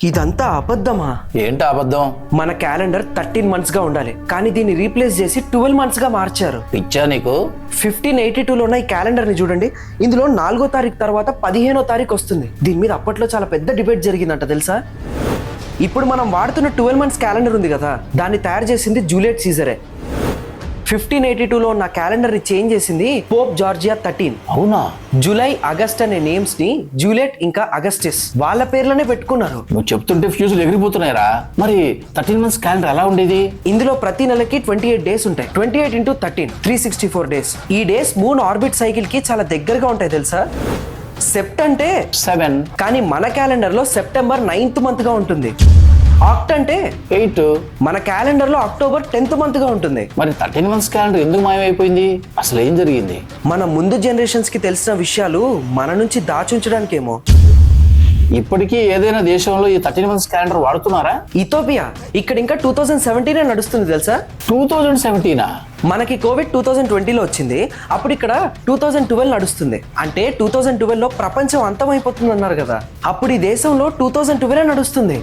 ఇదంతా అబద్ధమా? ఏంటి అబద్ధం? మన క్యాలెండర్ 13 months గా ఉండాలి, కానీ దీన్ని రీప్లేస్ చేసి 12 months గా మార్చారు. పిచ్చా నీకు? 1582లో ఉన్న ఈ క్యాలెండర్ ని చూడండి. ఇందులో 4వ తారీఖు తర్వాత 15వ తారీఖు వస్తుంది. దీని మీద అప్పట్లో చాలా పెద్ద డిబేట్ జరిగిందంట తెలుసా? ఇప్పుడు మనం వాడుతున్న 12 months క్యాలెండర్ ఉంది కదా, దాన్ని తయారు చేసింది జూలియట్ సీజరే. 1582లో ఉన్న క్యాలెండర్ ని చేంజ్ చేసింది పోప్ జార్జియా 13. అవునా? జూలై, ఆగస్ట్ అనే నేమ్స్ ని జూలియట్ ఇంకా అగస్టిస్ వాళ్ళ పేర్లనే పెట్టుకున్నారు. నువ్వు చెప్తుంటే ఫ్యూజులు ఎగిరిపోతున్నాయిరా. మరి 13 months క్యాలెండర్ ఎలా ఉండేది? ఇందులో ప్రతి నెలకి 28 డేస్ ఉంటాయి. 28 × 13 364 డేస్. ఈ డేస్ మూన్ ఆర్బిట్ సైకిల్ కి చాలా దగ్గరగా ఉంటాయి తెలుసా? సెప్ట్ అంటే 7, కానీ మన క్యాలెండర్ లో సెప్టెంబర్ 9th month గా ఉంటుంది. ఆక్ట్ అంటే 8. మన క్యాలెండర్ లో అక్టోబర్ 10th month గా ఉంటుంది. మరి 13 months క్యాలెండర్ ఎందుకు మాయమైపోయింది? అసలు ఏం జరిగింది? మన ముందు జనరేషన్స్ కి తెలిసిన విషయాలు మన నుంచి దాచుంచడానికేమో. ఇప్పటికీ ఏదైనా దేశంలో ఈ 13 months క్యాలెండర్ వాడుతున్నారా? ఇథోపియా ఇక్కడ ఇంకా 2017 నడుస్తుంది తెలుసా? 2017? మనకి కోవిడ్ 2020లో వచ్చింది. అప్పుడు ఇక్కడ 2012 నడుస్తుంది. అంటే 2012లో ప్రపంచం అంతమైపోతుంది అన్నారు కదా, అప్పుడు ఈ దేశంలో 2012 నడుస్తుంది.